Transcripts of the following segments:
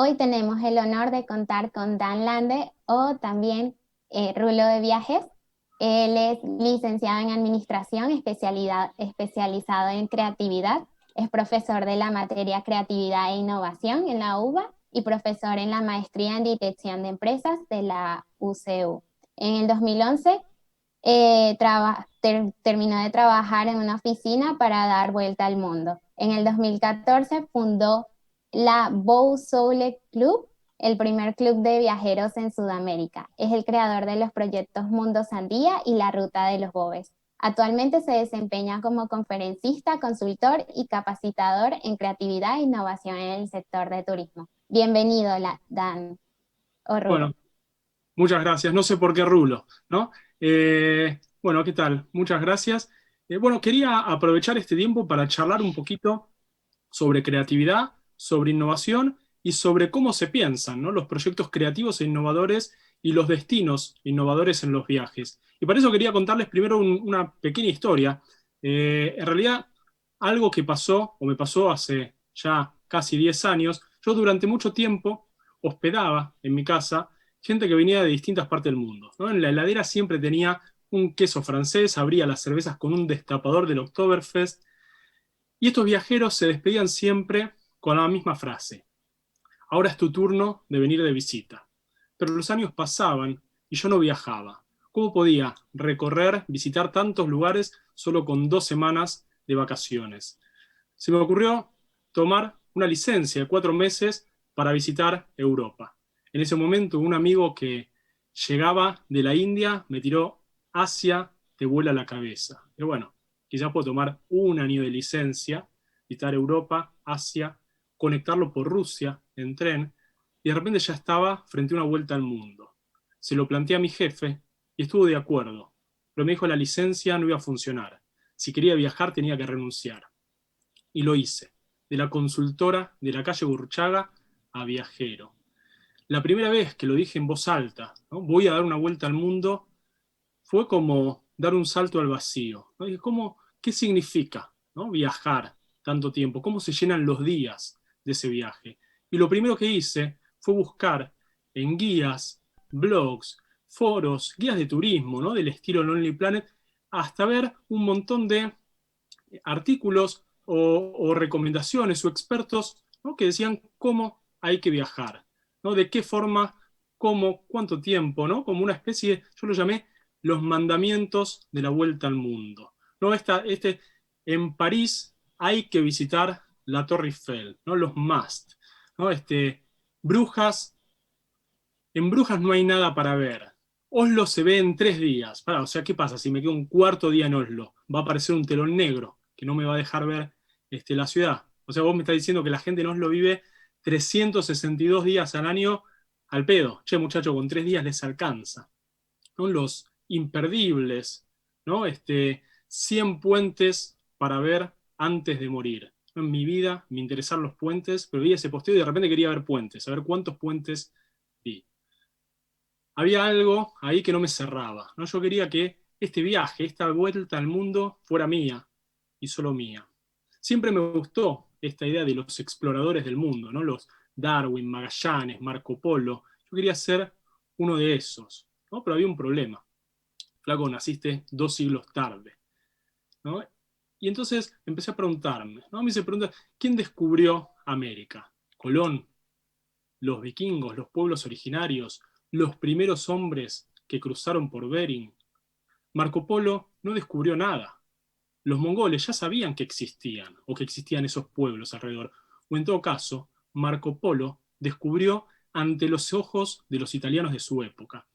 Hoy tenemos el honor de contar con Dan Lande o también Rulo de Viajes. Él es licenciado en Administración, especializado en Creatividad. Es profesor de la materia Creatividad e Innovación en la UBA y profesor en la Maestría en Dirección de Empresas de la UCU. En el 2011 terminó de trabajar en una oficina para dar vuelta al mundo. En el 2014 fundó la Bow Soule Club, el primer club de viajeros en Sudamérica. Es el creador de los proyectos Mundo Sandía y la Ruta de los Bobes. Actualmente se desempeña como conferencista, consultor y capacitador en creatividad e innovación en el sector de turismo. Bienvenido, Dan Orrulo. Bueno, muchas gracias. No sé por qué rulo, ¿no? Bueno, ¿qué tal? Muchas gracias. Bueno, quería aprovechar este tiempo para charlar un poquito sobre creatividad, sobre innovación y sobre cómo se piensan, ¿no? Los proyectos creativos e innovadores y los destinos innovadores en los viajes. Y para eso quería contarles primero una pequeña historia. En realidad, algo que pasó, o me pasó hace ya casi 10 años, yo durante mucho tiempo hospedaba en mi casa gente que venía de distintas partes del mundo, ¿no? En la heladera siempre tenía un queso francés, abría las cervezas con un destapador del Oktoberfest, y estos viajeros se despedían siempre con la misma frase: ahora es tu turno de venir de visita. Pero los años pasaban y yo no viajaba. ¿Cómo podía recorrer, visitar tantos lugares solo con 2 semanas de vacaciones? Se me ocurrió tomar una licencia de 4 meses para visitar Europa. En ese momento, un amigo que llegaba de la India me tiró: Asia te vuela la cabeza. Pero bueno, quizás puedo tomar un año de licencia, visitar Europa, Asia, conectarlo por Rusia en tren, y de repente ya estaba frente a una vuelta al mundo. Se lo planteé a mi jefe y estuvo de acuerdo, pero me dijo la licencia no iba a funcionar. Si quería viajar tenía que renunciar. Y lo hice, de la consultora de la calle Burchaga a viajero. La primera vez que lo dije en voz alta, ¿no? Voy a dar una vuelta al mundo, fue como dar un salto al vacío, ¿no? Y ¿qué significa, ¿no? Viajar tanto tiempo? ¿Cómo se llenan los días de ese viaje? Y lo primero que hice fue buscar en guías, blogs, foros, guías de turismo, ¿no? Del estilo Lonely Planet, hasta ver un montón de artículos o recomendaciones o expertos, ¿no? Que decían cómo hay que viajar, ¿no? De qué forma, cómo, cuánto tiempo, ¿no? Como una especie, yo lo llamé los mandamientos de la vuelta al mundo, ¿no? En París hay que visitar la Torre Eiffel, ¿no? Los must, ¿no? Brujas, en Brujas no hay nada para ver. Oslo se ve en 3 días. O sea, ¿qué pasa? Si me quedo un cuarto día en Oslo, va a aparecer un telón negro que no me va a dejar ver la ciudad. O sea, vos me estás diciendo que la gente en Oslo vive 362 días al año al pedo. Che, muchacho, con 3 días les alcanza. ¿No? Los imperdibles, ¿no? 100 puentes para ver antes de morir. En mi vida me interesaron los puentes, pero vi ese posteo y de repente quería ver puentes, saber cuántos puentes vi. Había algo ahí que no me cerraba, ¿no? Yo quería que este viaje, esta vuelta al mundo, fuera mía y solo mía. Siempre me gustó esta idea de los exploradores del mundo, ¿no? Los Darwin, Magallanes, Marco Polo. Yo quería ser uno de esos, ¿no? Pero había un problema. Flaco, naciste 2 siglos tarde, ¿no? Y entonces empecé a preguntarme, ¿no? Me hice preguntas: ¿quién descubrió América? ¿Colón? ¿Los vikingos, los pueblos originarios, los primeros hombres que cruzaron por Bering? Marco Polo no descubrió nada. Los mongoles ya sabían que existían, o que existían esos pueblos alrededor. O en todo caso, Marco Polo descubrió ante los ojos de los italianos de su época.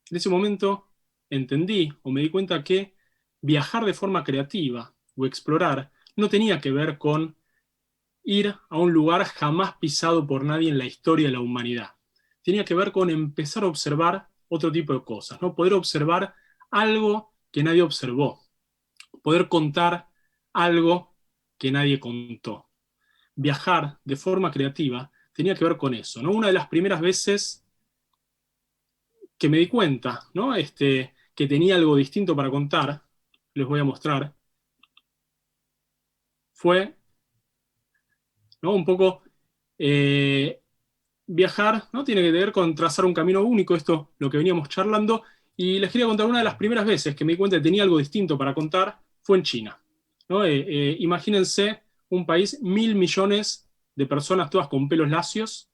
En ese momento entendí o me di cuenta que viajar de forma creativa o explorar no tenía que ver con ir a un lugar jamás pisado por nadie en la historia de la humanidad. Tenía que ver con empezar a observar otro tipo de cosas, ¿no? Poder observar algo que nadie observó, poder contar algo que nadie contó. Viajar de forma creativa tenía que ver con eso, ¿no? Una de las primeras veces que me di cuenta, ¿no? Que tenía algo distinto para contar, les voy a mostrar, fue, ¿no? Un poco, eh, viajar, ¿no? Tiene que ver con trazar un camino único, esto lo que veníamos charlando, y les quería contar una de las primeras veces que me di cuenta que tenía algo distinto para contar, fue en China, ¿no? Imagínense un país, 1.000 millones de personas, todas con pelos lacios,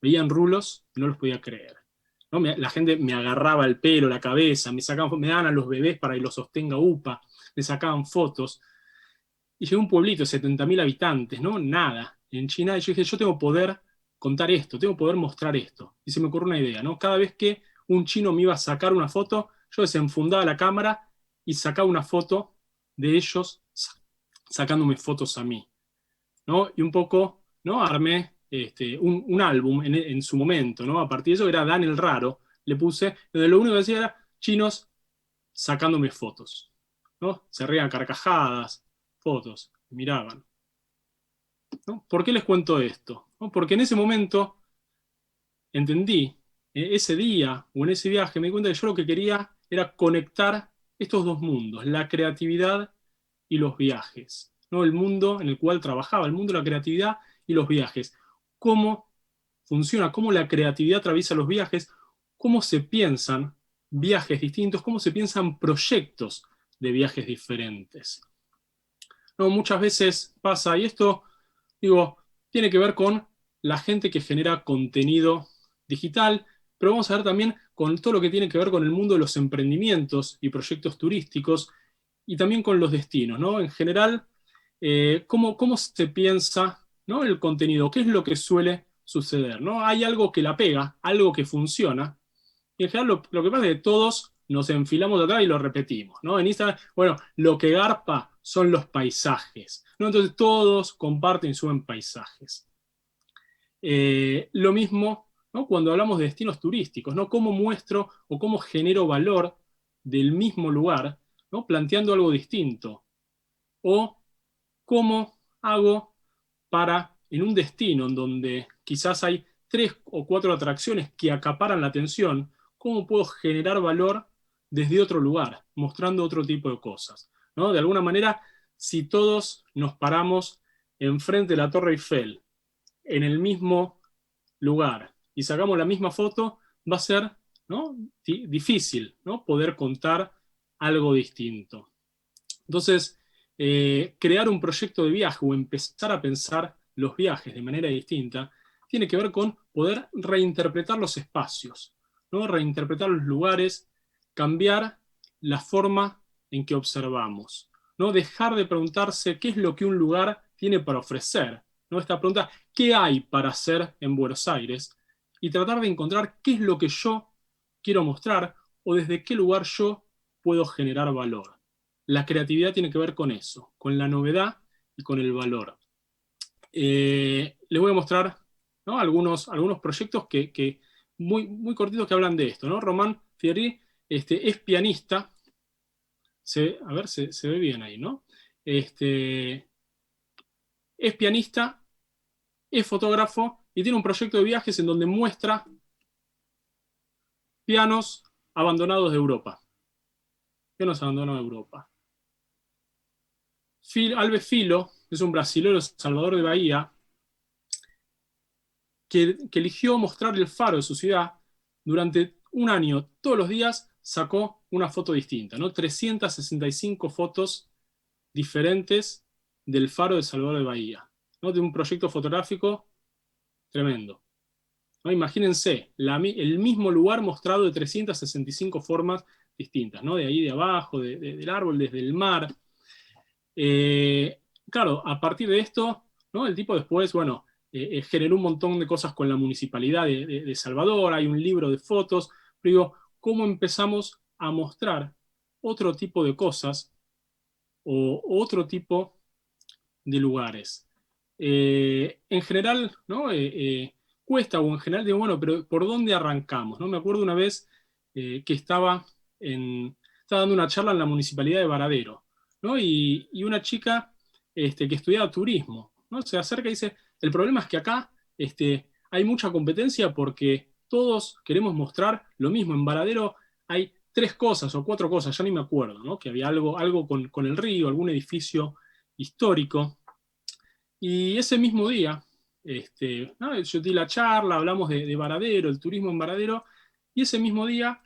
veían rulos y no los podía creer. ¿No? La gente me agarraba el pelo, la cabeza, me daban a los bebés para que los sostenga UPA, me sacaban fotos. Y llegó un pueblito de 70.000 habitantes, ¿no? Nada, en China. Y yo dije, yo tengo poder contar esto, tengo poder mostrar esto. Y se me ocurrió una idea, ¿no? Cada vez que un chino me iba a sacar una foto, yo desenfundaba la cámara y sacaba una foto de ellos sacándome fotos a mí, ¿no? Y un poco, ¿no? Armé un álbum en su momento, ¿no? A partir de eso era Dan el Raro, le puse, donde lo único que decía era chinos sacándome fotos, ¿no? Se reían carcajadas, fotos, miraban, ¿no? ¿Por qué les cuento esto? ¿No? Porque en ese momento entendí, ese día o en ese viaje me di cuenta que yo lo que quería era conectar estos dos mundos, la creatividad y los viajes, ¿no? El mundo en el cual trabajaba, el mundo de la creatividad y los viajes. Cómo funciona, cómo la creatividad atraviesa los viajes, cómo se piensan viajes distintos, cómo se piensan proyectos de viajes diferentes. No, muchas veces pasa, y esto, digo, tiene que ver con la gente que genera contenido digital, pero vamos a ver también con todo lo que tiene que ver con el mundo de los emprendimientos y proyectos turísticos, y también con los destinos, ¿no? En general, cómo se piensa, ¿no? El contenido, qué es lo que suele suceder, ¿no? Hay algo que la pega, algo que funciona, y en general lo que pasa es que todos nos enfilamos atrás y lo repetimos, ¿no? En Instagram, bueno, lo que garpa son los paisajes, ¿no? Entonces todos comparten y suben paisajes. Lo mismo, ¿no? Cuando hablamos de destinos turísticos, ¿no? Cómo muestro o cómo genero valor del mismo lugar, ¿no? Planteando algo distinto. O cómo hago para, en un destino en donde quizás hay 3 o 4 atracciones que acaparan la atención, cómo puedo generar valor desde otro lugar, mostrando otro tipo de cosas, ¿no? De alguna manera, si todos nos paramos enfrente de la Torre Eiffel, en el mismo lugar, y sacamos la misma foto, va a ser, ¿no? Difícil, ¿no? Poder contar algo distinto. Entonces, crear un proyecto de viaje o empezar a pensar los viajes de manera distinta tiene que ver con poder reinterpretar los espacios, ¿no? Reinterpretar los lugares, cambiar la forma en que observamos, ¿no? Dejar de preguntarse qué es lo que un lugar tiene para ofrecer, ¿no? Esta pregunta, ¿qué hay para hacer en Buenos Aires? Y tratar de encontrar qué es lo que yo quiero mostrar o desde qué lugar yo puedo generar valor. La creatividad tiene que ver con eso, con la novedad y con el valor. Les voy a mostrar, ¿no? algunos proyectos que muy, muy cortitos que hablan de esto, ¿no? Román Thierry es pianista, a ver, se ve bien ahí, ¿no? Es pianista, es fotógrafo y tiene un proyecto de viajes en donde muestra pianos abandonados de Europa. Pianos abandonados de Europa. Alves Filo es un brasilero de Salvador de Bahía que eligió mostrar el faro de su ciudad durante un año, todos los días sacó una foto distinta, ¿no? 365 fotos diferentes del faro de Salvador de Bahía, ¿no? De un proyecto fotográfico tremendo, ¿no? Imagínense, el mismo lugar mostrado de 365 formas distintas, ¿no? De ahí de abajo, del árbol, desde el mar. Claro, a partir de esto, ¿no? El tipo después, bueno, generó un montón de cosas con la municipalidad de Salvador, hay un libro de fotos, pero digo, ¿cómo empezamos a mostrar otro tipo de cosas o otro tipo de lugares? En general, ¿no? Cuesta, o en general digo, bueno, pero ¿por dónde arrancamos? ¿No? Me acuerdo una vez que estaba dando una charla en la municipalidad de Varadero, ¿no? Y una chica que estudiaba turismo, ¿no? Se acerca y dice, el problema es que acá hay mucha competencia porque todos queremos mostrar lo mismo. En Varadero hay 3 cosas o 4 cosas, ya ni me acuerdo, ¿no? Que había algo con el río, algún edificio histórico. Y ese mismo día, ¿no? Yo di la charla, hablamos de Varadero, el turismo en Varadero, y ese mismo día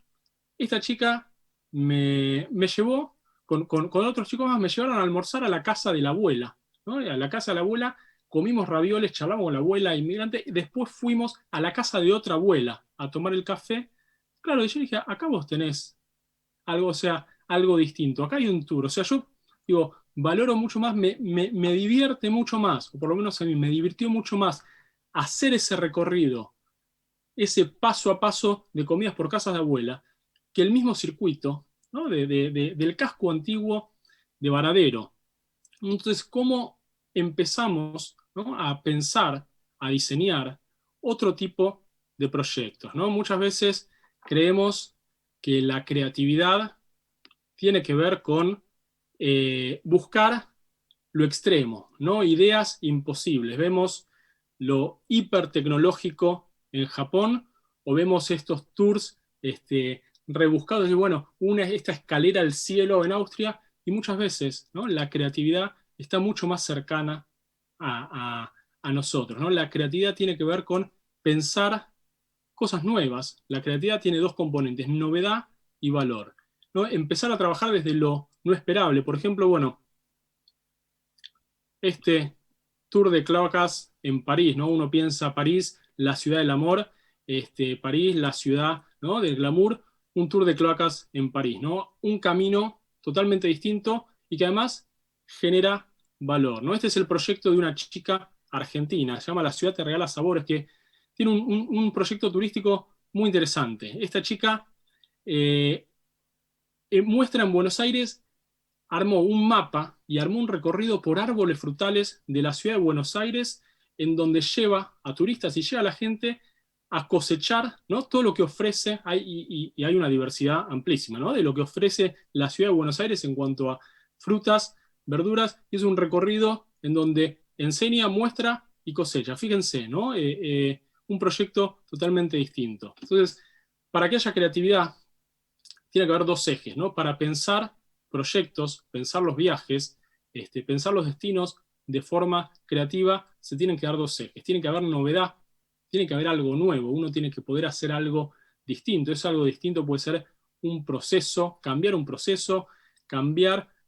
esta chica me llevó, con otros chicos más, me llevaron a almorzar a la casa de la abuela, ¿no? A la casa de la abuela, comimos ravioles, charlamos con la abuela inmigrante, y después fuimos a la casa de otra abuela a tomar el café. Claro, y yo dije, acá vos tenés algo, o sea, algo distinto, acá hay un tour, o sea, yo digo, valoro mucho más, me divierte mucho más, o por lo menos a mí me divirtió mucho más hacer ese recorrido, ese paso a paso de comidas por casas de abuela, que el mismo circuito, ¿no? Del casco antiguo de Varadero. Entonces, ¿cómo empezamos, ¿no? A pensar, a diseñar otro tipo de proyectos, ¿no? Muchas veces creemos que la creatividad tiene que ver con buscar lo extremo, ¿no? Ideas imposibles. Vemos lo hipertecnológico en Japón o vemos estos tours rebuscados y bueno, esta escalera al cielo en Austria y muchas veces, ¿no? La creatividad está mucho más cercana a nosotros, ¿no? La creatividad tiene que ver con pensar cosas nuevas. La creatividad tiene dos componentes, novedad y valor, ¿no? Empezar a trabajar desde lo no esperable. Por ejemplo, bueno, este tour de cloacas en París, ¿no? Uno piensa París, la ciudad del amor, París, la ciudad, ¿no? Del glamour, un tour de cloacas en París, ¿no? Un camino totalmente distinto y que además genera valor, ¿no? Este es el proyecto de una chica argentina, se llama La Ciudad Te Regala Sabores, que tiene un proyecto turístico muy interesante. Esta chica eh, muestra en Buenos Aires, armó un mapa y armó un recorrido por árboles frutales de la ciudad de Buenos Aires, en donde lleva a turistas y lleva a la gente a cosechar, ¿no? Todo lo que ofrece, y hay una diversidad amplísima, ¿no? De lo que ofrece la ciudad de Buenos Aires en cuanto a frutas, verduras, y es un recorrido en donde enseña, muestra y cosecha. Fíjense, ¿no? Un proyecto totalmente distinto. Entonces, para que haya creatividad, tiene que haber dos ejes, ¿no? Para pensar proyectos, pensar los viajes, pensar los destinos de forma creativa, se tienen que dar dos ejes. Tiene que haber novedad, tiene que haber algo nuevo, uno tiene que poder hacer algo distinto. Es algo distinto, puede ser un proceso, cambiar,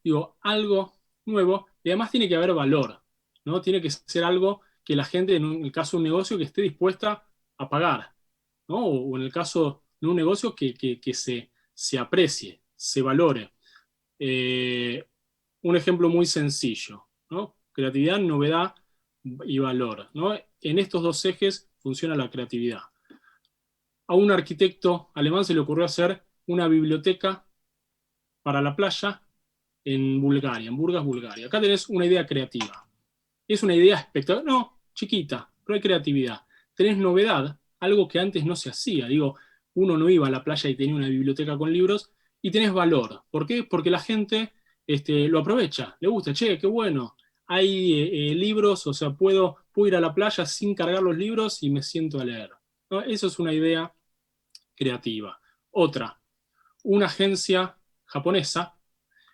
digo, algo nuevo, y además tiene que haber valor, ¿no? Tiene que ser algo que la gente, en el caso de un negocio, que esté dispuesta a pagar, ¿no? O en el caso de un negocio que se aprecie, se valore. Eh, un ejemplo muy sencillo, ¿no? Creatividad, novedad y valor, ¿no? En estos dos ejes funciona la creatividad. A un arquitecto alemán se le ocurrió hacer una biblioteca para la playa en Bulgaria, en Burgas, Bulgaria. Acá tenés una idea creativa. Es una idea espectacular, no, chiquita, pero hay creatividad. Tenés novedad, algo que antes no se hacía. Digo, uno no iba a la playa y tenía una biblioteca con libros, y tenés valor. ¿Por qué? Porque la gente lo aprovecha, le gusta, che, qué bueno. Hay libros, o sea, puedo ir a la playa sin cargar los libros y me siento a leer, ¿no? Eso es una idea creativa. Otra, una agencia japonesa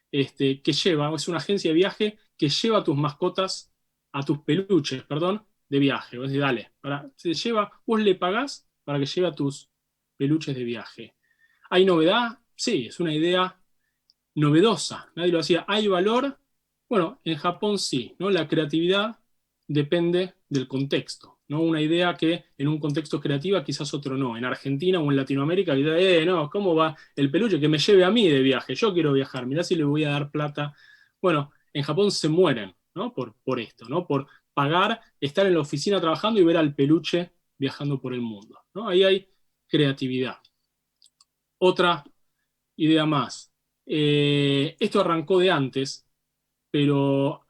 que lleva, es una agencia de viaje que lleva a tus mascotas, a tus peluches, perdón, de viaje. Vos decís, dale, se lleva, vos le pagás para que lleve a tus peluches de viaje. ¿Hay novedad? Sí, es una idea novedosa, nadie lo hacía. ¿Hay valor? Bueno, en Japón sí, ¿no? La creatividad depende del contexto, ¿no? Una idea que en un contexto creativa quizás otro no. En Argentina o en Latinoamérica, no, ¿cómo va el peluche? Que me lleve a mí de viaje, yo quiero viajar, mirá si le voy a dar plata. Bueno, en Japón se mueren, ¿no? Por esto, ¿no? Por pagar, estar en la oficina trabajando y ver al peluche viajando por el mundo, ¿no? Ahí hay creatividad. Otra idea más. Esto arrancó de antes, pero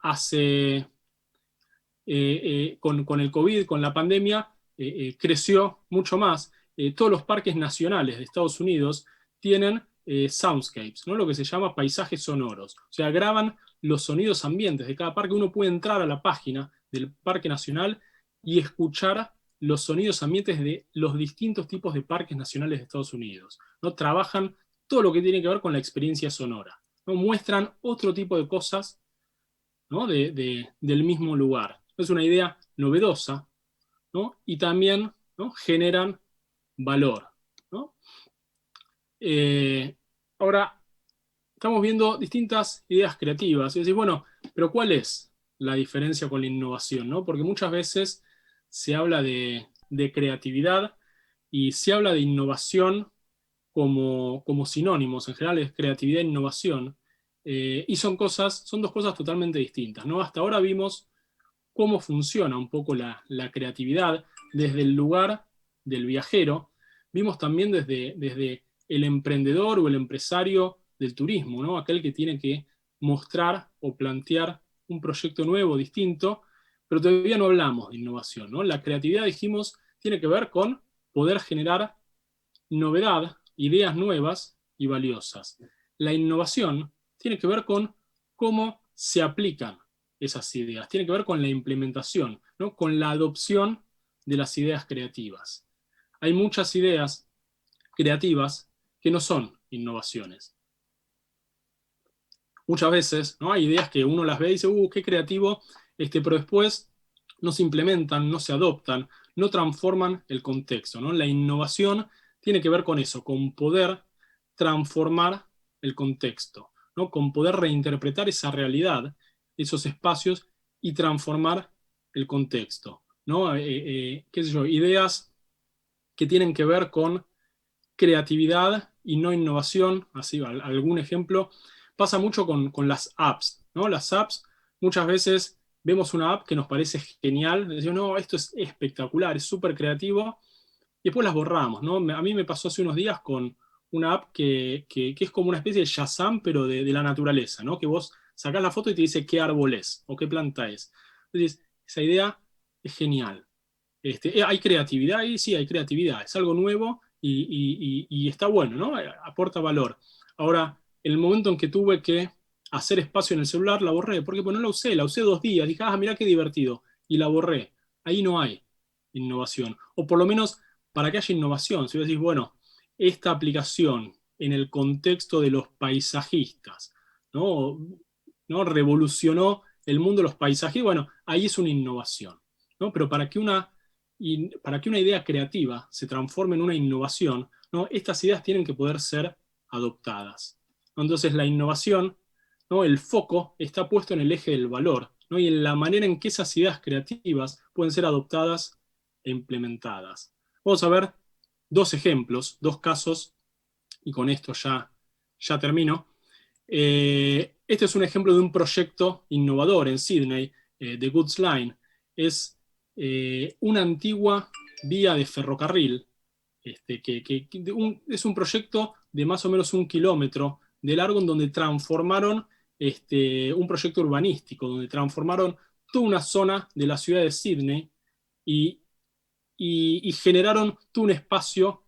con el COVID, con la pandemia, creció mucho más. Todos los parques nacionales de Estados Unidos tienen soundscapes, ¿no? Lo que se llama paisajes sonoros. O sea, graban los sonidos ambientes de cada parque. Uno puede entrar a la página del Parque Nacional y escuchar los sonidos ambientes de los distintos tipos de parques nacionales de Estados Unidos, ¿no? Trabajan todo lo que tiene que ver con la experiencia sonora, ¿no? Muestran otro tipo de cosas, ¿no? Del mismo lugar. Es una idea novedosa, ¿no? Y también, ¿no?, generan valor, ¿no? Ahora, estamos viendo distintas ideas creativas. Y decís, bueno, pero ¿cuál es la diferencia con la innovación, ¿no? Porque muchas veces se habla de creatividad y se habla de innovación como sinónimos. En general es creatividad e innovación. Y son dos cosas totalmente distintas, ¿no? Hasta ahora vimos cómo funciona un poco la creatividad desde el lugar del viajero. Vimos también desde el emprendedor o el empresario del turismo, ¿no? Aquel que tiene que mostrar o plantear un proyecto nuevo, distinto, pero todavía no hablamos de innovación, ¿no? La creatividad, dijimos, tiene que ver con poder generar novedad, ideas nuevas y valiosas. La innovación tiene que ver con cómo se aplican esas ideas, tiene que ver con la implementación, ¿no?, con la adopción de las ideas creativas. Hay muchas ideas creativas que no son innovaciones. Muchas veces, ¿no?, hay ideas que uno las ve y dice, qué creativo, pero después no se implementan, no se adoptan, no transforman el contexto, ¿no? La innovación tiene que ver con eso, con poder transformar el contexto, ¿no?, con poder reinterpretar esa realidad, esos espacios y transformar el contexto, ¿no? Qué sé yo, ideas que tienen que ver con creatividad y no innovación, así algún ejemplo, pasa mucho con las apps, ¿no? Las apps, muchas veces vemos una app que nos parece genial, decimos, no, esto es espectacular, es súper creativo, y después las borramos, ¿no? A mí me pasó hace unos días con una app que es como una especie de Shazam, pero de la naturaleza, ¿no? Que vos sacás la foto y te dice qué árbol es o qué planta es. Entonces, esa idea es genial. Hay creatividad ahí, sí, hay creatividad, es algo nuevo y está bueno, ¿no? Aporta valor. Ahora, en el momento en que tuve que hacer espacio en el celular, la borré, porque pues, no la usé 2 días, dije, mirá qué divertido, y la borré. Ahí no hay innovación. O por lo menos, para que haya innovación, si vos decís, bueno, esta aplicación en el contexto de los paisajistas, ¿no? ¿No? Revolucionó el mundo de los paisajes, bueno, ahí es una innovación, ¿no? Pero para que una idea creativa se transforme en una innovación, ¿no?, estas ideas tienen que poder ser adoptadas. Entonces la innovación, ¿no?, el foco está puesto en el eje del valor, ¿no?, y en la manera en que esas ideas creativas pueden ser adoptadas e implementadas. Vamos a ver 2 ejemplos, 2 casos, y con esto ya termino. Este es un ejemplo de un proyecto innovador en Sydney, The Goods Line. Es una antigua vía de ferrocarril, es un proyecto de más o menos 1 kilómetro de largo en donde transformaron un proyecto urbanístico, donde transformaron toda una zona de la ciudad de Sydney y, y generaron todo un espacio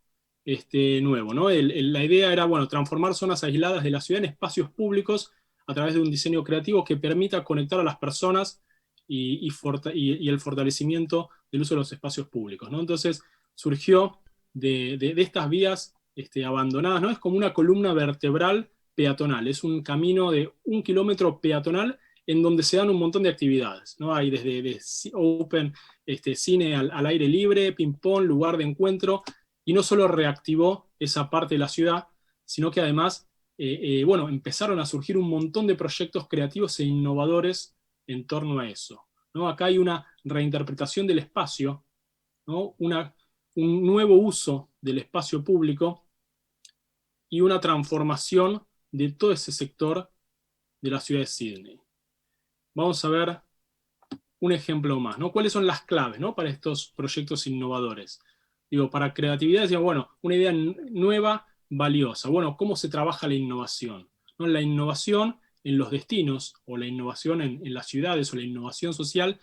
nuevo, ¿no? La idea era, bueno, transformar zonas aisladas de la ciudad en espacios públicos a través de un diseño creativo que permita conectar a las personas y el fortalecimiento del uso de los espacios públicos, ¿no? Entonces surgió de estas vías abandonadas, ¿no? Es como una columna vertebral peatonal, es un camino de 1 kilómetro peatonal en donde se dan un montón de actividades, ¿no? Hay desde open, cine al aire libre, ping-pong, lugar de encuentro, y no solo reactivó esa parte de la ciudad, sino que además, bueno, empezaron a surgir un montón de proyectos creativos e innovadores en torno a eso, ¿no? Acá hay una reinterpretación del espacio, ¿no?, un nuevo uso del espacio público y una transformación de todo ese sector de la ciudad de Sydney. Vamos a ver un ejemplo más, ¿no? ¿Cuáles son las claves, ¿no?, para estos proyectos innovadores? Digo, para creatividad, digo, bueno, una idea nueva, valiosa. Bueno, ¿cómo se trabaja la innovación? ¿No? La innovación en los destinos, o la innovación en las ciudades, o la innovación social,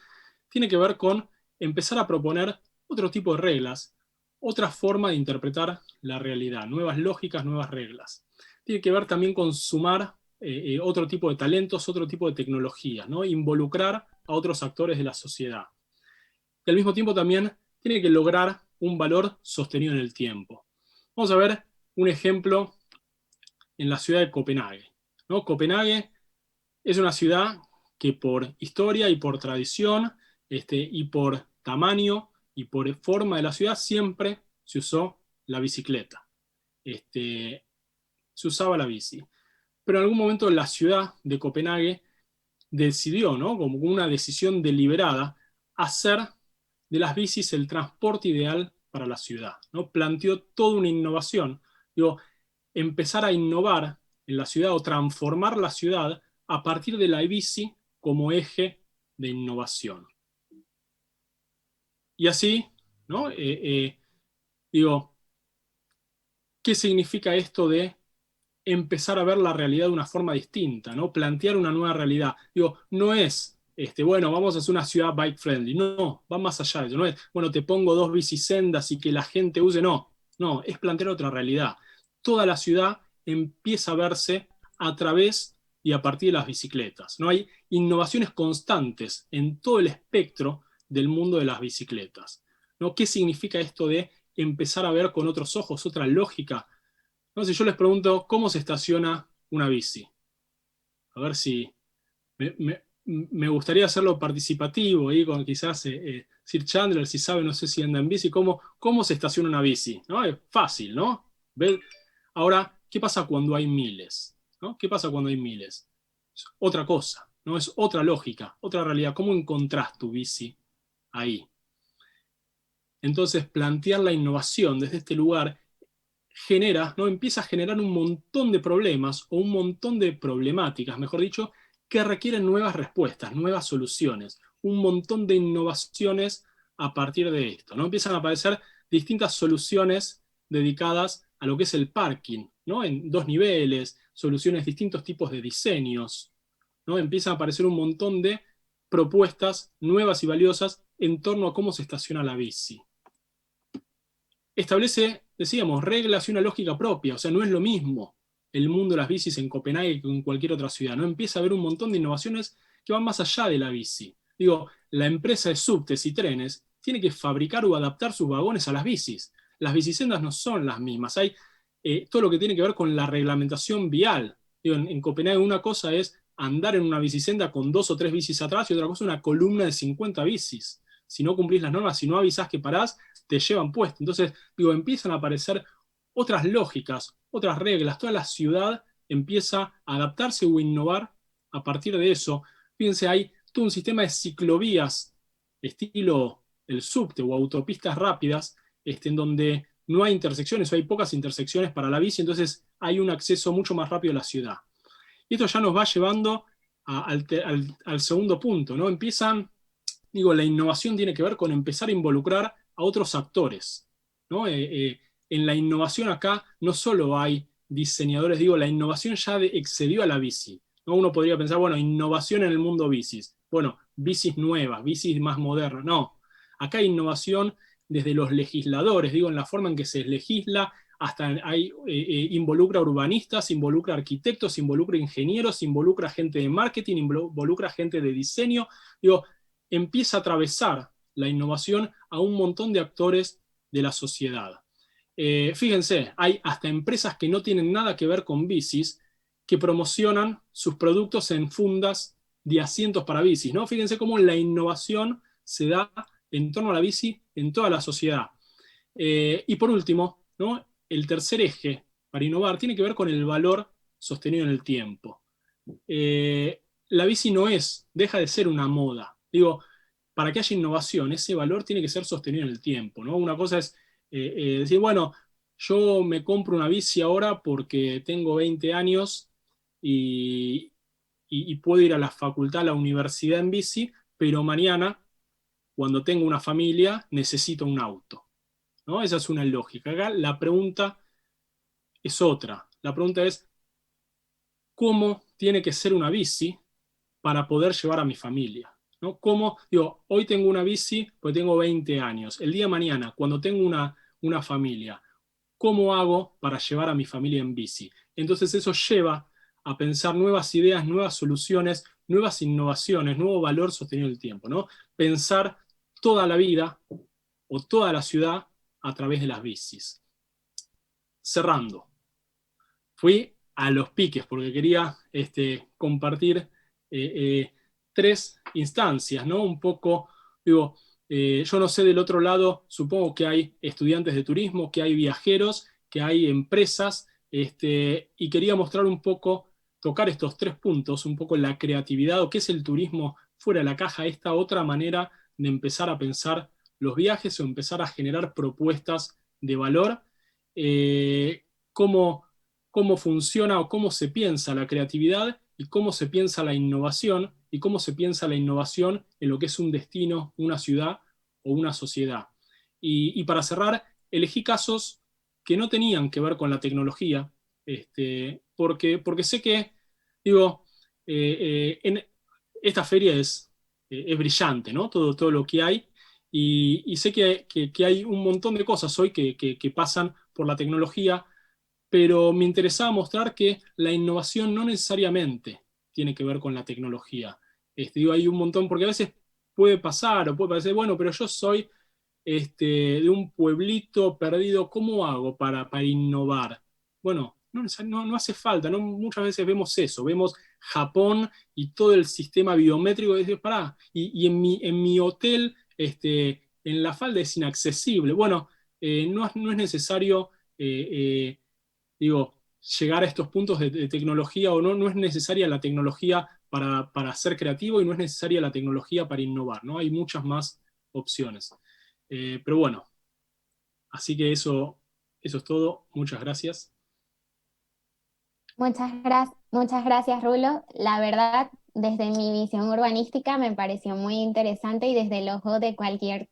tiene que ver con empezar a proponer otro tipo de reglas, otra forma de interpretar la realidad, nuevas lógicas, nuevas reglas. Tiene que ver también con sumar otro tipo de talentos, otro tipo de tecnologías, ¿no? Involucrar a otros actores de la sociedad. Y al mismo tiempo también tiene que lograr un valor sostenido en el tiempo. Vamos a ver un ejemplo en la ciudad de Copenhague, ¿no? Copenhague es una ciudad que por historia y por tradición y por tamaño y por forma de la ciudad siempre se usó la bicicleta. Se usaba la bici. Pero en algún momento la ciudad de Copenhague decidió, ¿no? Como una decisión deliberada, hacer de las bicis el transporte ideal para la ciudad, ¿no? Planteó toda una innovación. Digo, empezar a innovar en la ciudad o transformar la ciudad a partir de la bici como eje de innovación. Y así, ¿no? Digo, ¿qué significa esto de empezar a ver la realidad de una forma distinta, ¿no? Plantear una nueva realidad? Digo, no es, bueno, vamos a hacer una ciudad bike friendly. No, va más allá de eso. No es, bueno, te pongo 2 bicisendas y que la gente use. No, no, es plantear otra realidad. Toda la ciudad empieza a verse a través y a partir de las bicicletas, ¿no? Hay innovaciones constantes en todo el espectro del mundo de las bicicletas, ¿no? ¿Qué significa esto de empezar a ver con otros ojos, otra lógica? No sé, yo les pregunto, ¿cómo se estaciona una bici? A ver si me gustaría hacerlo participativo, y con quizás Sir Chandler, si sabe, no sé si anda en bici, ¿cómo se estaciona una bici? ¿No? Es fácil, ¿no? ¿Ves? Ahora, ¿qué pasa cuando hay miles? ¿No? ¿Qué pasa cuando hay miles? Es otra cosa, ¿no? Es otra lógica, otra realidad. ¿Cómo encontrás tu bici ahí? Entonces, plantear la innovación desde este lugar genera, ¿no? Empieza a generar un montón de problemas o un montón de problemáticas, mejor dicho, que requieren nuevas respuestas, nuevas soluciones, un montón de innovaciones a partir de esto, ¿no? Empiezan a aparecer distintas soluciones dedicadas a lo que es el parking, ¿no? En 2 niveles, soluciones, distintos tipos de diseños, ¿no? Empiezan a aparecer un montón de propuestas nuevas y valiosas en torno a cómo se estaciona la bici. Establece, decíamos, reglas y una lógica propia. O sea, no es lo mismo el mundo de las bicis en Copenhague que en cualquier otra ciudad. No empieza a haber un montón de innovaciones que van más allá de la bici. Digo, la empresa de subtes y trenes tiene que fabricar o adaptar sus vagones a las bicis. Las bicisendas no son las mismas. Hay todo lo que tiene que ver con la reglamentación vial. Digo, en Copenhague una cosa es andar en una bicisenda con 2 o 3 bicis atrás y otra cosa una columna de 50 bicis. Si no cumplís las normas, si no avisás que parás, te llevan puesto. Entonces, digo, empiezan a aparecer otras lógicas, otras reglas. Toda la ciudad empieza a adaptarse o innovar a partir de eso. Fíjense, hay todo un sistema de ciclovías, estilo el subte o autopistas rápidas, en donde no hay intersecciones o hay pocas intersecciones para la bici, entonces hay un acceso mucho más rápido a la ciudad. Y esto ya nos va llevando al segundo punto, ¿no? Digo, la innovación tiene que ver con empezar a involucrar a otros actores, ¿no? En la innovación acá no solo hay diseñadores, digo, la innovación ya excedió a la bici, ¿no? Uno podría pensar, bueno, innovación en el mundo bicis, bueno, bicis nuevas, bicis más modernas, no. Acá hay innovación desde los legisladores, digo, en la forma en que se legisla, hasta involucra urbanistas, involucra arquitectos, involucra ingenieros, involucra gente de marketing, involucra gente de diseño, digo, empieza a atravesar la innovación a un montón de actores de la sociedad. Fíjense, hay hasta empresas que no tienen nada que ver con bicis que promocionan sus productos en fundas de asientos para bicis, ¿no? Fíjense cómo la innovación se da en torno a la bici en toda la sociedad. Y por último, ¿no? El tercer eje para innovar tiene que ver con el valor sostenido en el tiempo. La bici deja de ser una moda. Digo, para que haya innovación, ese valor tiene que ser sostenido en el tiempo, ¿no? Una cosa es decir, bueno, yo me compro una bici ahora porque tengo 20 años y, y puedo ir a la facultad, a la universidad en bici, pero mañana, cuando tengo una familia, necesito un auto, ¿no? Esa es una lógica. Acá la pregunta es otra. La pregunta es, ¿cómo tiene que ser una bici para poder llevar a mi familia? ¿No? ¿Cómo? Digo, hoy tengo una bici porque tengo 20 años. El día de mañana, cuando tengo una familia, ¿cómo hago para llevar a mi familia en bici? Entonces eso lleva a pensar nuevas ideas, nuevas soluciones, nuevas innovaciones, nuevo valor sostenido en el tiempo, ¿no? Pensar toda la vida o toda la ciudad a través de las bicis. Cerrando, fui a los piques porque quería compartir 3 instancias, ¿no? Un poco, digo, Yo no sé del otro lado, supongo que hay estudiantes de turismo, que hay viajeros, que hay empresas, y quería mostrar un poco, tocar estos tres puntos, un poco la creatividad o qué es el turismo fuera de la caja, esta otra manera de empezar a pensar los viajes o empezar a generar propuestas de valor, cómo, cómo funciona o cómo se piensa la creatividad y cómo se piensa la innovación y cómo se piensa la innovación en lo que es un destino, una ciudad o una sociedad. Y para cerrar, elegí casos que no tenían que ver con la tecnología, porque sé que, digo, esta feria es brillante, ¿no? Todo lo que hay, y sé que hay un montón de cosas hoy que pasan por la tecnología, pero me interesaba mostrar que la innovación no necesariamente tiene que ver con la tecnología. Digo, hay un montón, porque a veces puede pasar o puede parecer, bueno, pero yo soy de un pueblito perdido, ¿cómo hago para innovar? Bueno, no hace falta, ¿no? Muchas veces vemos eso, vemos Japón y todo el sistema biométrico, y dices, pará, y en mi hotel, en la falda es inaccesible. Bueno, no es necesario, digo, llegar a estos puntos de tecnología, o no es necesaria la tecnología para ser creativo, y no es necesaria la tecnología para innovar, ¿no? Hay muchas más opciones. Pero bueno, así que eso es todo. Muchas gracias. Muchas gracias, Rulo. La verdad, desde mi visión urbanística me pareció muy interesante y desde el ojo de cualquier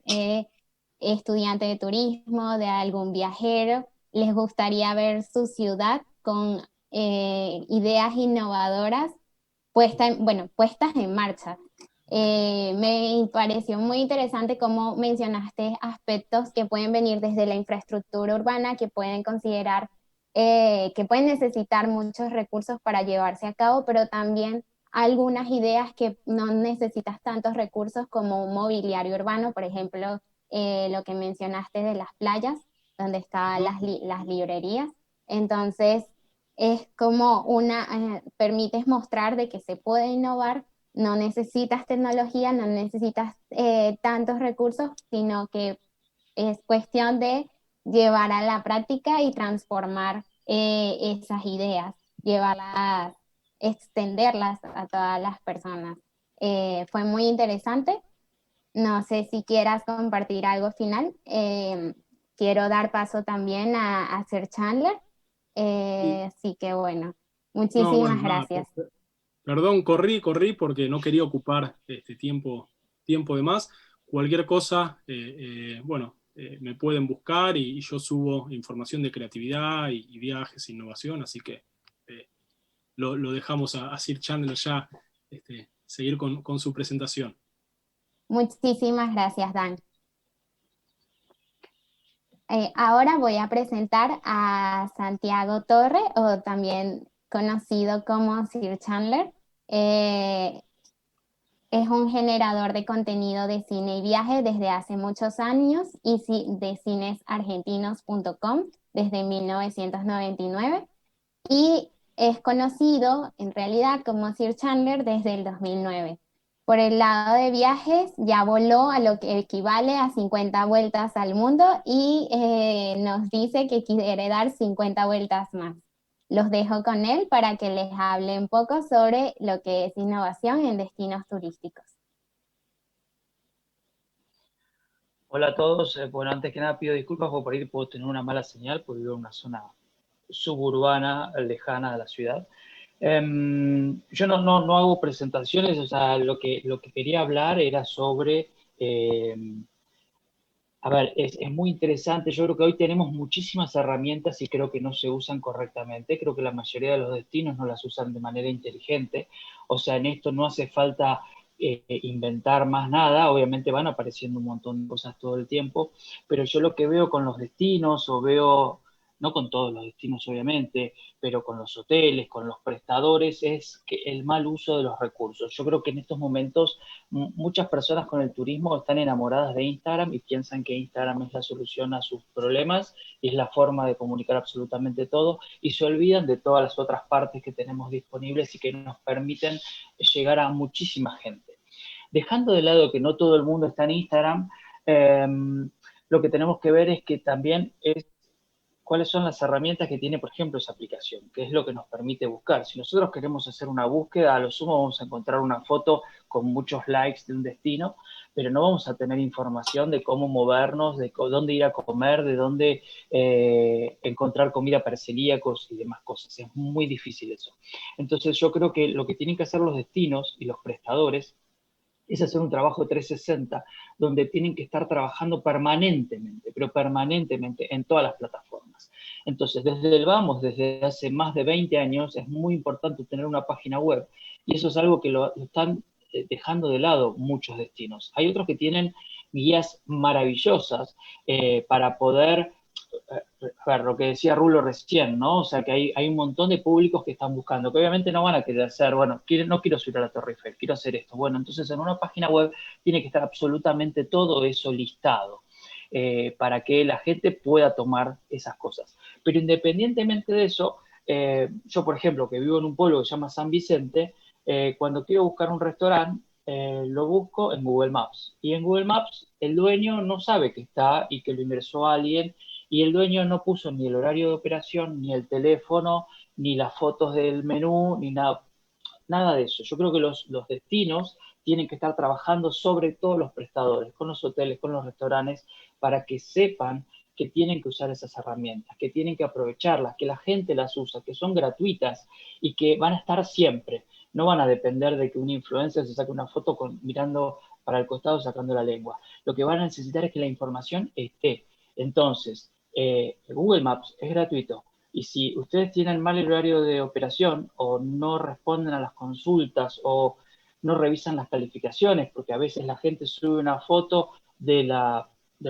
estudiante de turismo, de algún viajero, les gustaría ver su ciudad con ideas innovadoras puestas en marcha. Me pareció muy interesante cómo mencionaste aspectos que pueden venir desde la infraestructura urbana, que pueden considerar, que pueden necesitar muchos recursos para llevarse a cabo, pero también algunas ideas que no necesitas tantos recursos como un mobiliario urbano, por ejemplo, lo que mencionaste de las playas, donde están Ujú. las librerías. Entonces, es como permites mostrar de que se puede innovar, no necesitas tecnología, no necesitas tantos recursos, sino que es cuestión de llevar a la práctica y transformar esas ideas, llevarlas, extenderlas a todas las personas. Fue muy interesante. No sé si quieras compartir algo final. Quiero dar paso también a Sir Chandler. Y, Así que bueno, no, bueno, muchísimas nada, gracias. perdón, corrí porque no quería ocupar tiempo de más. Cualquier cosa, bueno, me pueden buscar, y yo subo información de creatividad y viajes, e innovación, así que eh, lo dejamos a Sir Chandler ya, seguir con su presentación. Muchísimas gracias, Dan. Ahora voy a presentar a Santiago Torre, o también conocido como Sir Chandler. Eh, es un generador de contenido de cine y viaje desde hace muchos años y de cinesargentinos.com desde 1999, y es conocido en realidad como Sir Chandler desde el 2009. Por el lado de viajes, ya voló a lo que equivale a 50 vueltas al mundo, y nos dice que quiere dar 50 vueltas más. Los dejo con él para que les hable un poco sobre lo que es innovación en destinos turísticos. Hola a todos. Bueno, antes que nada pido disculpas porque por ahí puedo tener una mala señal porque vivo en una zona suburbana lejana de la ciudad. Yo no hago presentaciones, o sea, lo que quería hablar era sobre, a ver, es muy interesante. Yo creo que hoy tenemos muchísimas herramientas y creo que no se usan correctamente. Creo que la mayoría de los destinos no las usan de manera inteligente. O sea, en esto no hace falta inventar más nada. Obviamente van apareciendo un montón de cosas todo el tiempo, pero yo lo que veo con los destinos, o veo, no con todos los destinos obviamente, pero con los hoteles, con los prestadores, es que el mal uso de los recursos. Yo creo que en estos momentos muchas personas con el turismo están enamoradas de Instagram y piensan que Instagram es la solución a sus problemas y es la forma de comunicar absolutamente todo, y se olvidan de todas las otras partes que tenemos disponibles y que nos permiten llegar a muchísima gente. Dejando de lado que no todo el mundo está en Instagram, lo que tenemos que ver es que también es cuáles son las herramientas que tiene, por ejemplo, esa aplicación, que es lo que nos permite buscar. Si nosotros queremos hacer una búsqueda, a lo sumo vamos a encontrar una foto con muchos likes de un destino, pero no vamos a tener información de cómo movernos, de dónde ir a comer, de dónde encontrar comida para celíacos y demás cosas. Es muy difícil eso. Entonces yo creo que lo que tienen que hacer los destinos y los prestadores es hacer un trabajo 360, donde tienen que estar trabajando permanentemente, pero permanentemente en todas las plataformas. Entonces, desde el Vamos, desde hace más de 20 años, es muy importante tener una página web, y eso es algo que lo están dejando de lado muchos destinos. Hay otros que tienen guías maravillosas para poder a ver, lo que decía Rulo recién, ¿no? O sea, que hay un montón de públicos que están buscando, que obviamente no van a querer hacer, bueno, no quiero subir a la Torre Eiffel, quiero hacer esto. Bueno, entonces en una página web tiene que estar absolutamente todo eso listado para que la gente pueda tomar esas cosas. Pero independientemente de eso, yo, por ejemplo, que vivo en un pueblo que se llama San Vicente, cuando quiero buscar un restaurante, lo busco en Google Maps. Y en Google Maps el dueño no sabe que está y que lo ingresó alguien y el dueño no puso ni el horario de operación, ni el teléfono, ni las fotos del menú, ni nada, nada de eso. Yo creo que los destinos tienen que estar trabajando sobre todos los prestadores, con los hoteles, con los restaurantes, para que sepan que tienen que usar esas herramientas, que tienen que aprovecharlas, que la gente las usa, que son gratuitas y que van a estar siempre. No van a depender de que un influencer se saque una foto mirando para el costado sacando la lengua. Lo que van a necesitar es que la información esté. Entonces, Google Maps es gratuito, y si ustedes tienen mal el horario de operación o no responden a las consultas o no revisan las calificaciones, porque a veces la gente sube una foto del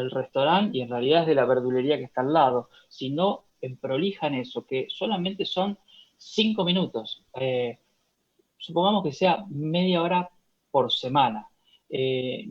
restaurante y en realidad es de la verdulería que está al lado, si no prolijan eso, que solamente son 5 minutos, supongamos que sea media hora por semana, eh,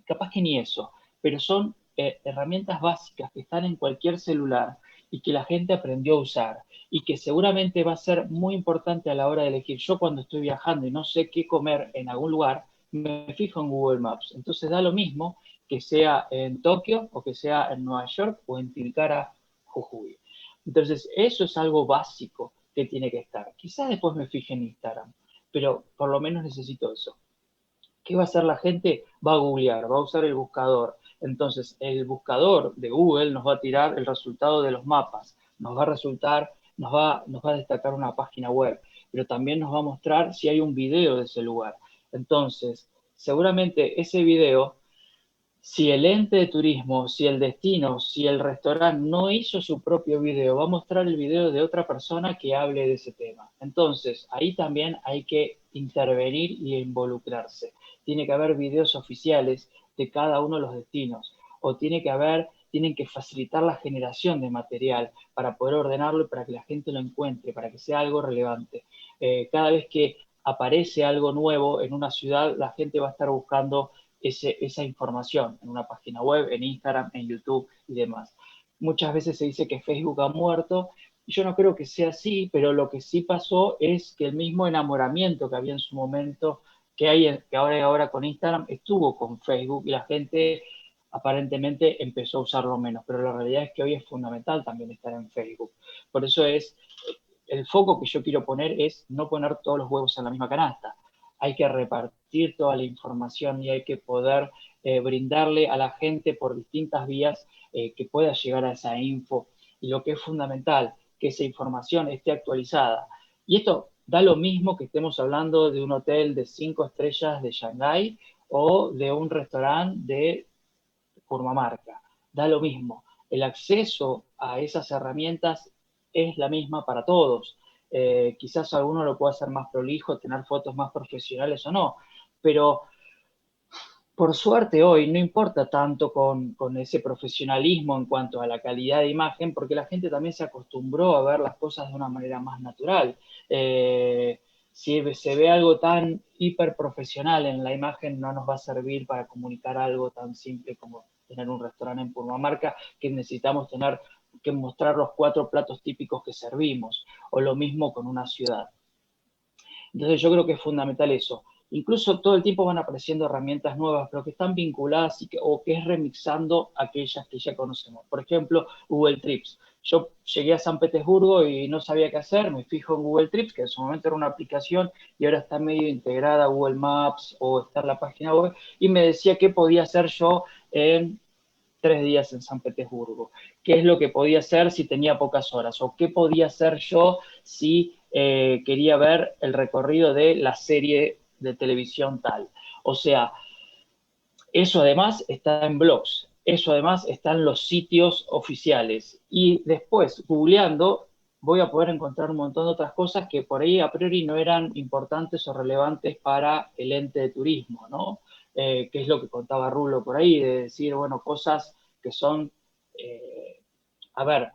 capaz que ni eso, pero son herramientas básicas que están en cualquier celular y que la gente aprendió a usar y que seguramente va a ser muy importante a la hora de elegir. Yo cuando estoy viajando y no sé qué comer en algún lugar, me fijo en Google Maps. Entonces da lo mismo que sea en Tokio o que sea en Nueva York o en Tilcara, Jujuy. Entonces eso es algo básico que tiene que estar. Quizás después me fije en Instagram, pero por lo menos necesito eso. ¿Qué va a hacer la gente? Va a googlear, va a usar el buscador. Entonces, el buscador de Google nos va a tirar el resultado de los mapas, nos va a resultar, nos va a destacar una página web, pero también nos va a mostrar si hay un video de ese lugar. Entonces, seguramente ese video, si el ente de turismo, si el destino, si el restaurante no hizo su propio video, va a mostrar el video de otra persona que hable de ese tema. Entonces, ahí también hay que intervenir y involucrarse. Tiene que haber videos oficiales de cada uno de los destinos, o tienen que facilitar la generación de material para poder ordenarlo y para que la gente lo encuentre, para que sea algo relevante. Cada vez que aparece algo nuevo en una ciudad, la gente va a estar buscando esa información en una página web, en Instagram, en YouTube y demás. Muchas veces se dice que Facebook ha muerto, y yo no creo que sea así, pero lo que sí pasó es que el mismo enamoramiento que había en su momento, que ahora con Instagram, estuvo con Facebook y la gente aparentemente empezó a usarlo menos, pero la realidad es que hoy es fundamental también estar en Facebook. Por eso el foco que yo quiero poner es no poner todos los huevos en la misma canasta. Hay que repartir toda la información y hay que poder brindarle a la gente por distintas vías que pueda llegar a esa info. Y lo que es fundamental, que esa información esté actualizada. Y esto da lo mismo que estemos hablando de un hotel de 5 estrellas de Shanghái o de un restaurante de Purmamarca. Da lo mismo. El acceso a esas herramientas es la misma para todos. Quizás alguno lo pueda hacer más prolijo, tener fotos más profesionales o no, pero por suerte hoy no importa tanto con ese profesionalismo en cuanto a la calidad de imagen, porque la gente también se acostumbró a ver las cosas de una manera más natural. Si se ve algo tan hiper profesional en la imagen, no nos va a servir para comunicar algo tan simple como tener un restaurante en Purmamarca, que necesitamos tener que mostrar los 4 platos típicos que servimos, o lo mismo con una ciudad. Entonces yo creo que es fundamental eso, incluso todo el tiempo van apareciendo herramientas nuevas, pero que están vinculadas o que es remixando aquellas que ya conocemos. Por ejemplo, Google Trips. Yo llegué a San Petersburgo y no sabía qué hacer, me fijo en Google Trips, que en su momento era una aplicación y ahora está medio integrada a Google Maps o está en la página web, y me decía qué podía hacer yo en 3 días en San Petersburgo, qué es lo que podía hacer si tenía pocas horas, o qué podía hacer yo si quería ver el recorrido de la serie de televisión tal. O sea, eso además está en blogs, eso además está en los sitios oficiales. Y después, googleando, voy a poder encontrar un montón de otras cosas que por ahí a priori no eran importantes o relevantes para el ente de turismo, ¿no? Que es lo que contaba Rulo por ahí, de decir, bueno, cosas que son, a ver,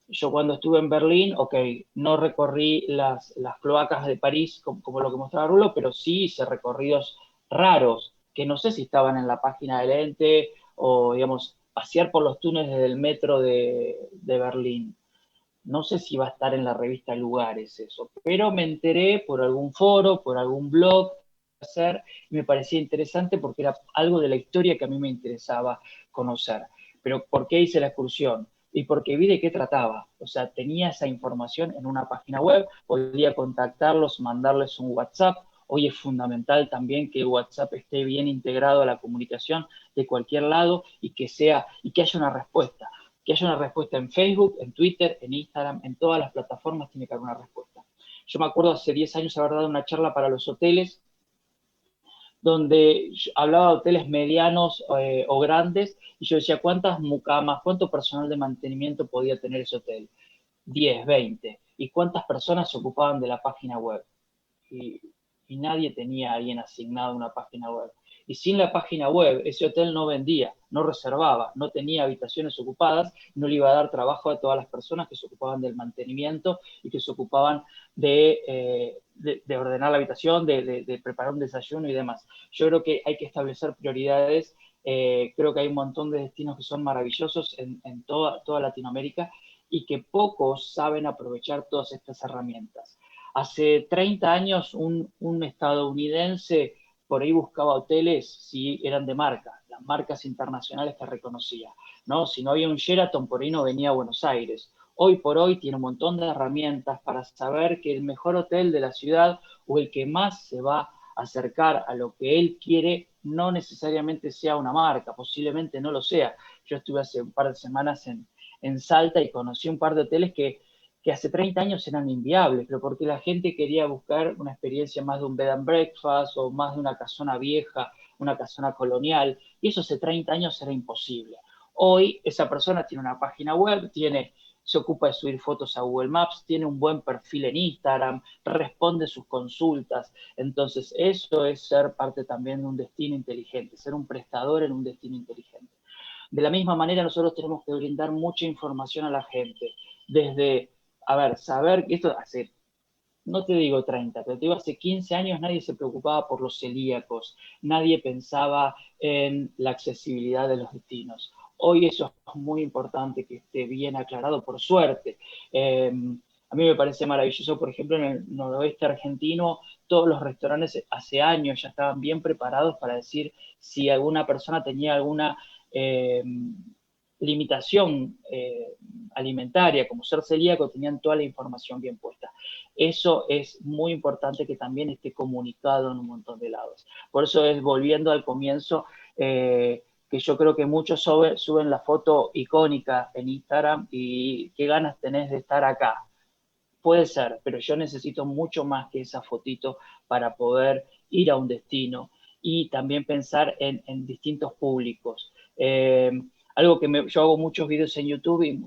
yo cuando estuve en Berlín, ok, no recorrí las cloacas de París como lo que mostraba Rulo, pero sí hice recorridos raros, que no sé si estaban en la página del ente o, digamos, pasear por los túneles del metro de Berlín. No sé si va a estar en la revista Lugares eso, pero me enteré por algún foro, por algún blog, hacer, y me parecía interesante porque era algo de la historia que a mí me interesaba conocer. Pero ¿por qué hice la excursión? Y porque vi de qué trataba. O sea, tenía esa información en una página web, podía contactarlos, mandarles un WhatsApp. Hoy es fundamental también que el WhatsApp esté bien integrado a la comunicación de cualquier lado y que haya una respuesta. Que haya una respuesta en Facebook, en Twitter, en Instagram, en todas las plataformas tiene que haber una respuesta. Yo me acuerdo hace 10 años haber dado una charla para los hoteles donde hablaba de hoteles medianos o grandes, y yo decía cuántas mucamas, cuánto personal de mantenimiento podía tener ese hotel. 10, 20. ¿Y cuántas personas se ocupaban de la página web? Y, y nadie tenía a alguien asignado a una página web. Y sin la página web, ese hotel no vendía, no reservaba, no tenía habitaciones ocupadas, no le iba a dar trabajo a todas las personas que se ocupaban del mantenimiento y que se ocupaban de ordenar la habitación, de preparar un desayuno y demás. Yo creo que hay que establecer prioridades. Creo que hay un montón de destinos que son maravillosos en toda Latinoamérica y que pocos saben aprovechar todas estas herramientas. Hace 30 años un estadounidense por ahí buscaba hoteles si eran de marca, las marcas internacionales que reconocía, ¿no? Si no había un Sheraton, por ahí no venía a Buenos Aires. Hoy por hoy tiene un montón de herramientas para saber que el mejor hotel de la ciudad o el que más se va a acercar a lo que él quiere no necesariamente sea una marca, posiblemente no lo sea. Yo estuve hace un par de semanas en Salta y conocí un par de hoteles que hace 30 años eran inviables, pero porque la gente quería buscar una experiencia más de un bed and breakfast o más de una casona vieja, una casona colonial, y eso hace 30 años era imposible. Hoy esa persona tiene una página web, se ocupa de subir fotos a Google Maps, tiene un buen perfil en Instagram, responde sus consultas. Entonces, eso es ser parte también de un destino inteligente, ser un prestador en un destino inteligente. De la misma manera, nosotros tenemos que brindar mucha información a la gente, desde, a ver, saber que esto hace, no te digo 30, pero te digo hace 15 años nadie se preocupaba por los celíacos, nadie pensaba en la accesibilidad de los destinos. Hoy eso es muy importante que esté bien aclarado, por suerte. A mí me parece maravilloso, por ejemplo, en el noroeste argentino, todos los restaurantes hace años ya estaban bien preparados para decir si alguna persona tenía alguna eh, limitación alimentaria, como ser celíaco, tenían toda la información bien puesta. Eso es muy importante que también esté comunicado en un montón de lados. Por eso es, volviendo al comienzo, que yo creo que muchos suben la foto icónica en Instagram y qué ganas tenés de estar acá. Puede ser, pero yo necesito mucho más que esa fotito para poder ir a un destino y también pensar en distintos públicos. Algo que yo hago muchos videos en YouTube y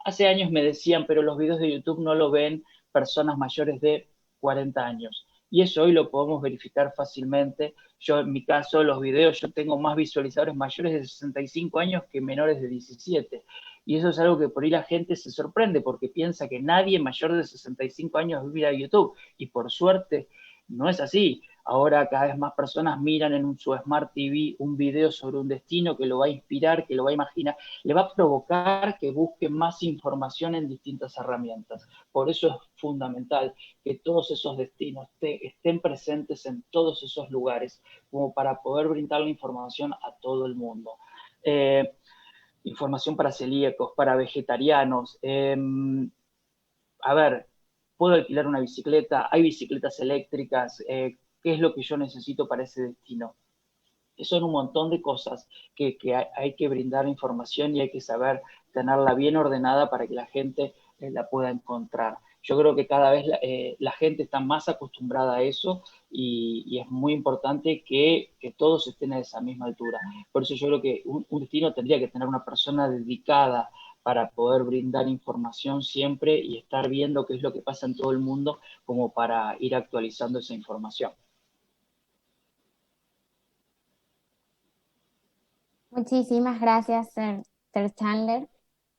hace años me decían, pero los videos de YouTube no lo ven personas mayores de 40 años. Y eso hoy lo podemos verificar fácilmente. Yo, en mi caso, los videos, yo tengo más visualizadores mayores de 65 años que menores de 17. Y eso es algo que por ahí la gente se sorprende porque piensa que nadie mayor de 65 años vive a YouTube. Y por suerte no es así. Ahora cada vez más personas miran en su Smart TV un video sobre un destino que lo va a inspirar, que lo va a imaginar, le va a provocar que busque más información en distintas herramientas. Por eso es fundamental que todos esos destinos estén presentes en todos esos lugares, como para poder brindar la información a todo el mundo. Información para celíacos, para vegetarianos. A ver, puedo alquilar una bicicleta, hay bicicletas eléctricas, ¿qué es lo que yo necesito para ese destino? Son un montón de cosas que hay que brindar información y hay que saber tenerla bien ordenada para que la gente la pueda encontrar. Yo creo que cada vez la gente está más acostumbrada a eso y es muy importante que todos estén a esa misma altura. Por eso yo creo que un destino tendría que tener una persona dedicada para poder brindar información siempre y estar viendo qué es lo que pasa en todo el mundo como para ir actualizando esa información. Muchísimas gracias, Sir Chandler.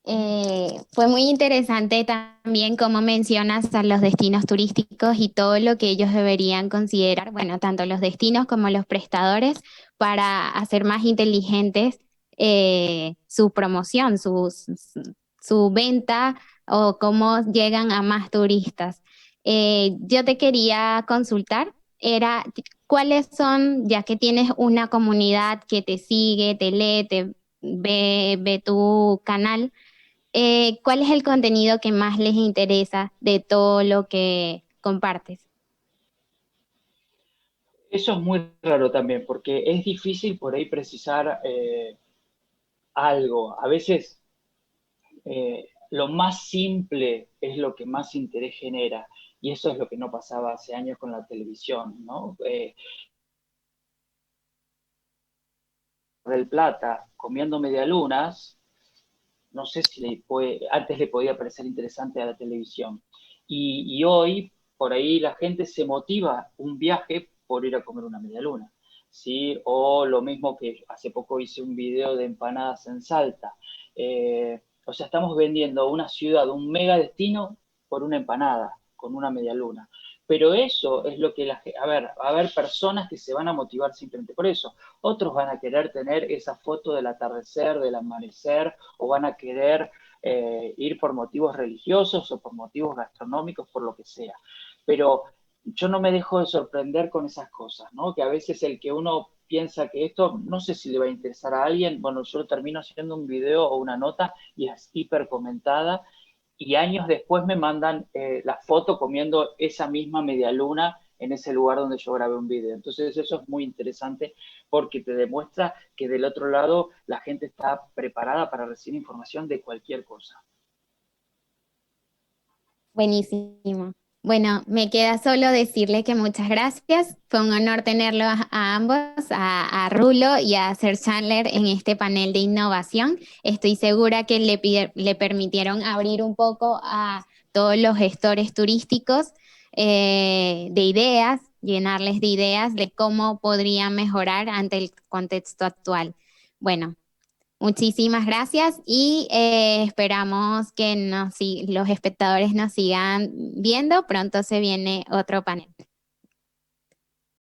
Fue muy interesante también cómo mencionas a los destinos turísticos y todo lo que ellos deberían considerar, bueno, tanto los destinos como los prestadores, para hacer más inteligentes su promoción, su venta o cómo llegan a más turistas. Yo te quería consultar, era cuáles son, ya que tienes una comunidad que te sigue, te lee, ve tu canal. ¿Cuál es el contenido que más les interesa de todo lo que compartes? Eso es muy raro también, porque es difícil por ahí precisar algo. A veces lo más simple es lo que más interés genera, y eso es lo que no pasaba hace años con la televisión, ¿no? Del Plata comiendo medialunas, no sé si antes le podía parecer interesante a la televisión. Y hoy, por ahí, la gente se motiva un viaje por ir a comer una medialuna, ¿sí? O lo mismo que hace poco hice un video de empanadas en Salta. O sea, estamos vendiendo una ciudad, un mega destino por una empanada, con una medialuna. Pero eso es lo que a ver, va a haber personas que se van a motivar simplemente por eso. Otros van a querer tener esa foto del atardecer, del amanecer, o van a querer ir por motivos religiosos o por motivos gastronómicos, por lo que sea. Pero yo no me dejo de sorprender con esas cosas, ¿no? Que a veces el que uno piensa que esto, no sé si le va a interesar a alguien, bueno, yo termino haciendo un video o una nota y es hiper comentada y años después me mandan la foto comiendo esa misma media luna en ese lugar donde yo grabé un video. Entonces eso es muy interesante porque te demuestra que del otro lado la gente está preparada para recibir información de cualquier cosa. Buenísimo. Bueno, me queda solo decirle que muchas gracias. Fue un honor tenerlo a ambos, a Rulo y a Sir Chandler en este panel de innovación. Estoy segura que le permitieron abrir un poco a todos los gestores turísticos de ideas, llenarles de ideas de cómo podrían mejorar ante el contexto actual. Bueno. Muchísimas gracias y esperamos que los espectadores nos sigan viendo. Pronto se viene otro panel.